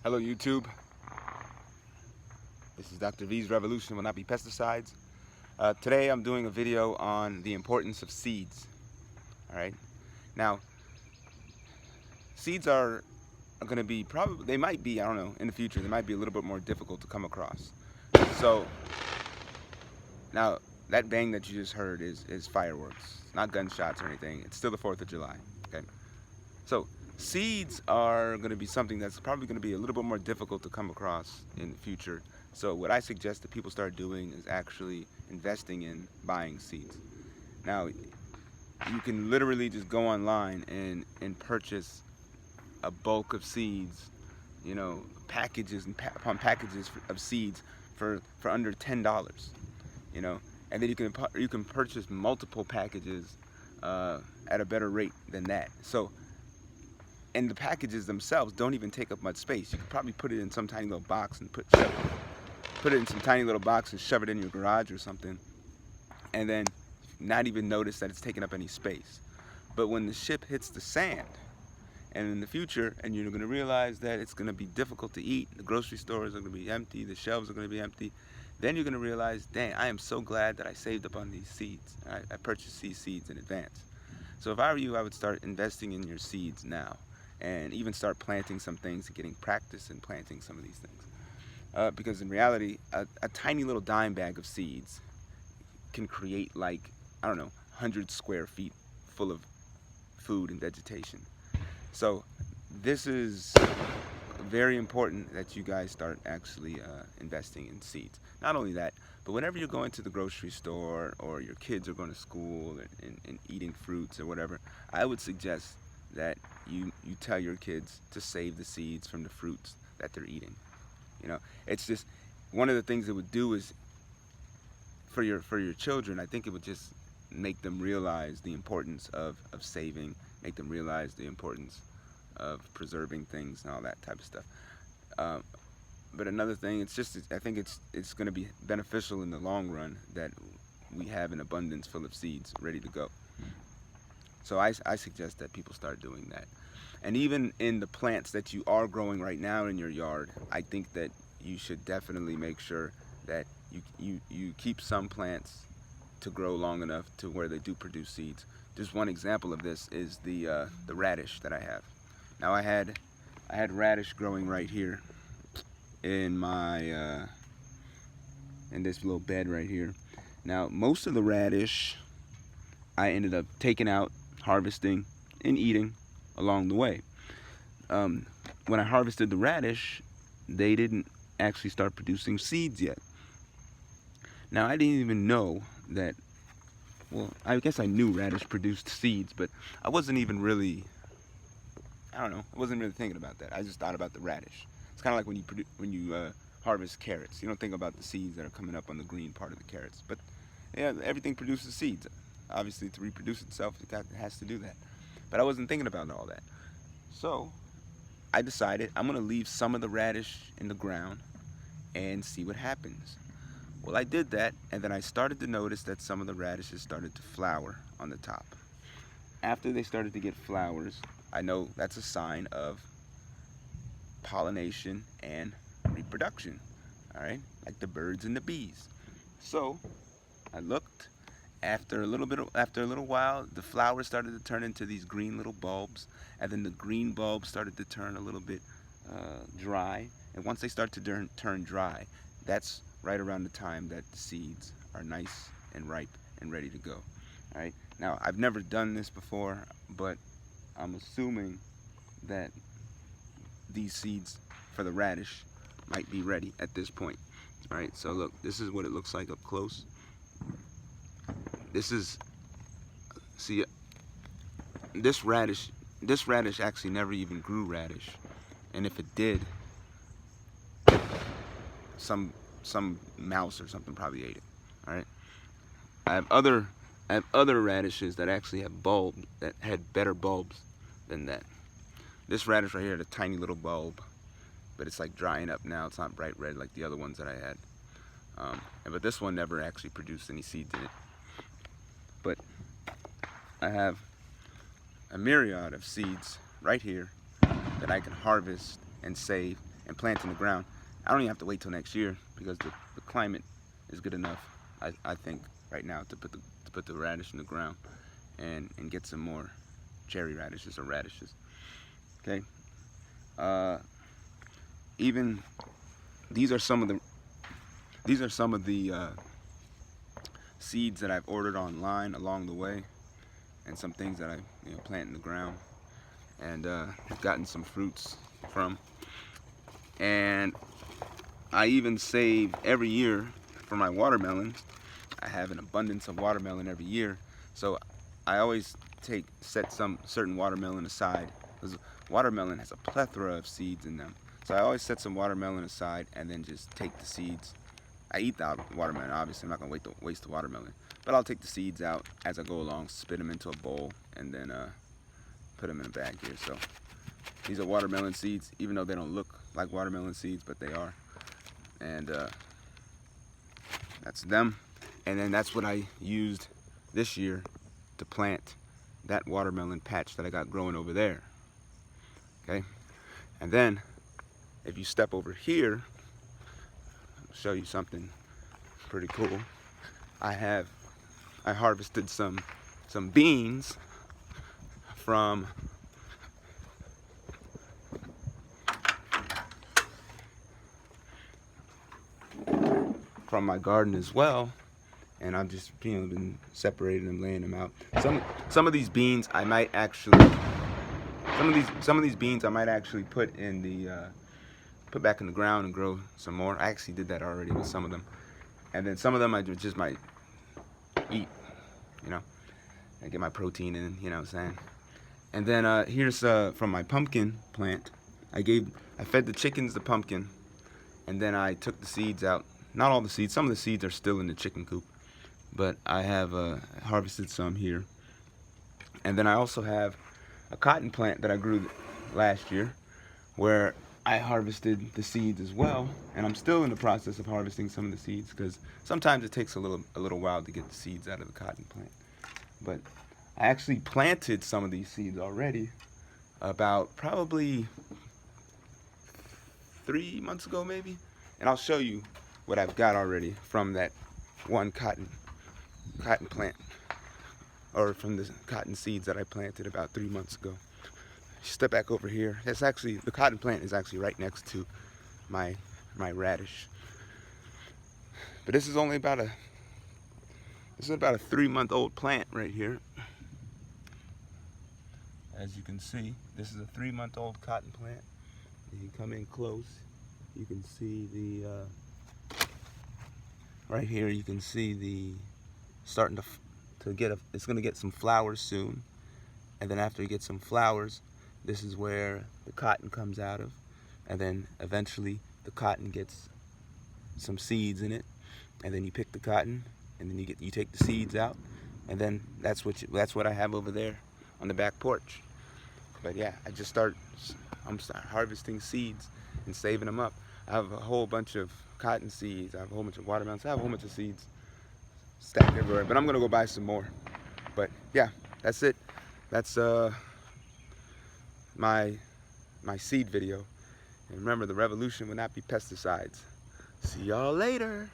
Hello YouTube, this is Dr. V's Revolution Will Not Be Pesticides. Today I'm doing a video on the importance of seeds. Alright, now seeds are going to be they might be, I don't know, in the future they might be a little bit more difficult to come across. So now that bang that you just heard is fireworks. It's not gunshots or anything. It's still the 4th of July. Okay, so seeds are going to be something that's probably going to be a little bit more difficult to come across in the future. So what I suggest that people start doing is actually investing in buying seeds. Now, you can literally just go online and purchase a bulk of seeds, you know, packages upon packages of seeds for under $10, you know, and then you can purchase multiple packages at a better rate than that. So, and the packages themselves don't even take up much space. You could probably put it in some tiny little box and put it in some tiny little box and shove it in your garage or something, and then not even notice that it's taking up any space. But when the ship hits the sand, and in the future, and you're going to realize that it's going to be difficult to eat, the grocery stores are going to be empty, the shelves are going to be empty, then you're going to realize, dang, I am so glad that I saved up on these seeds. I purchased these seeds in advance. So if I were you, I would start investing in your seeds now, and even start planting some things and getting practice in planting some of these things. Because in reality, a tiny little dime bag of seeds can create, like, I don't know, 100 square feet full of food and vegetation. So this is very important that you guys start actually investing in seeds. Not only that, but whenever you're going to the grocery store or your kids are going to school and eating fruits or whatever, I would suggest that you tell your kids to save the seeds from the fruits that they're eating. You know, it's just one of the things it would do is for your children, I think it would just make them realize the importance of saving, make them realize the importance of preserving things and all that type of stuff. But another thing, I think it's going to be beneficial in the long run that we have an abundance full of seeds ready to go. So I suggest that people start doing that. And even in the plants that you are growing right now in your yard, I think that you should definitely make sure that you keep some plants to grow long enough to where they do produce seeds. Just one example of this is the radish that I have. Now I had radish growing right here in my in this little bed right here. Now most of the radish I ended up taking out, harvesting, and eating along the way. When I harvested the radish, they didn't actually start producing seeds yet. Now I didn't even know that, well, I guess I knew radish produced seeds, but I wasn't even really, I don't know, I wasn't really thinking about that. I just thought about the radish. It's kind of like when you harvest carrots. You don't think about the seeds that are coming up on the green part of the carrots. But yeah, everything produces seeds. Obviously, to reproduce itself, it has to do that. But I wasn't thinking about all that. So I decided I'm going to leave some of the radish in the ground and see what happens. Well, I did that, and then I started to notice that some of the radishes started to flower on the top. After they started to get flowers, I know that's a sign of pollination and reproduction, all right, like the birds and the bees. So I looked. After a little while, the flowers started to turn into these green little bulbs, and then the green bulbs started to turn a little bit dry. And once they start to turn dry, that's right around the time that the seeds are nice and ripe and ready to go. All right. Now, I've never done this before, but I'm assuming that these seeds for the radish might be ready at this point. All right. So look, this is what it looks like up close. See, this radish actually never even grew radish, and if it did, some mouse or something probably ate it. All right. I have other radishes that actually have bulbs that had better bulbs than that. This radish right here had a tiny little bulb, but it's like drying up now. It's not bright red like the other ones that I had. But this one never actually produced any seeds in it. But I have a myriad of seeds right here that I can harvest and save and plant in the ground. I don't even have to wait till next year because the climate is good enough, I think, right now to put the radish in the ground and get some more cherry radishes or radishes. Okay. Even these are some of the seeds that I've ordered online along the way, and some things that I plant in the ground, and gotten some fruits from. And I even save every year for my watermelons. I have an abundance of watermelon every year, so I always set some certain watermelon aside, because watermelon has a plethora of seeds in them. So I always set some watermelon aside and then just take the seeds. I eat the watermelon, obviously. I'm not going to waste the watermelon. But I'll take the seeds out as I go along, spit them into a bowl, and then put them in a bag here. So these are watermelon seeds, even though they don't look like watermelon seeds, but they are. And that's them. And then that's what I used this year to plant that watermelon patch that I got growing over there. Okay? And then if you step over here, I'll show you something pretty cool. I harvested some beans from my garden as well, and I've just been separating them, laying them out. Some of these beans I might actually some of these beans I might actually put in the put back in the ground and grow some more. I actually did that already with some of them, and then some of them I just might eat, and get my protein in, you know what I'm saying. And then here's from my pumpkin plant. I fed the chickens the pumpkin, and then I took the seeds out. Not all the seeds. Some of the seeds are still in the chicken coop, but I have harvested some here. And then I also have a cotton plant that I grew last year, where I harvested the seeds as well, and I'm still in the process of harvesting some of the seeds, because sometimes it takes a little while to get the seeds out of the cotton plant. But I actually planted some of these seeds already about probably 3 months ago maybe, and I'll show you what I've got already from that one cotton plant, or from the cotton seeds that I planted about 3 months ago. Step back over here. That's actually, the cotton plant is actually right next to my radish. But this is only about a 3-month-old plant right here. As you can see, this is a 3-month-old cotton plant. If you come in close, you can see the right here. You can see the starting to get it's going to get some flowers soon, and then after you get some flowers, this is where the cotton comes out of, and then eventually the cotton gets some seeds in it, and then you pick the cotton, and then you take the seeds out, and then that's what I have over there on the back porch. But yeah, I'm harvesting seeds and saving them up. I have a whole bunch of cotton seeds. I have a whole bunch of watermelons. I have a whole bunch of seeds stacked everywhere. But I'm gonna go buy some more. But yeah, that's it. That's my seed video. And remember, the revolution will not be pesticides. See y'all later.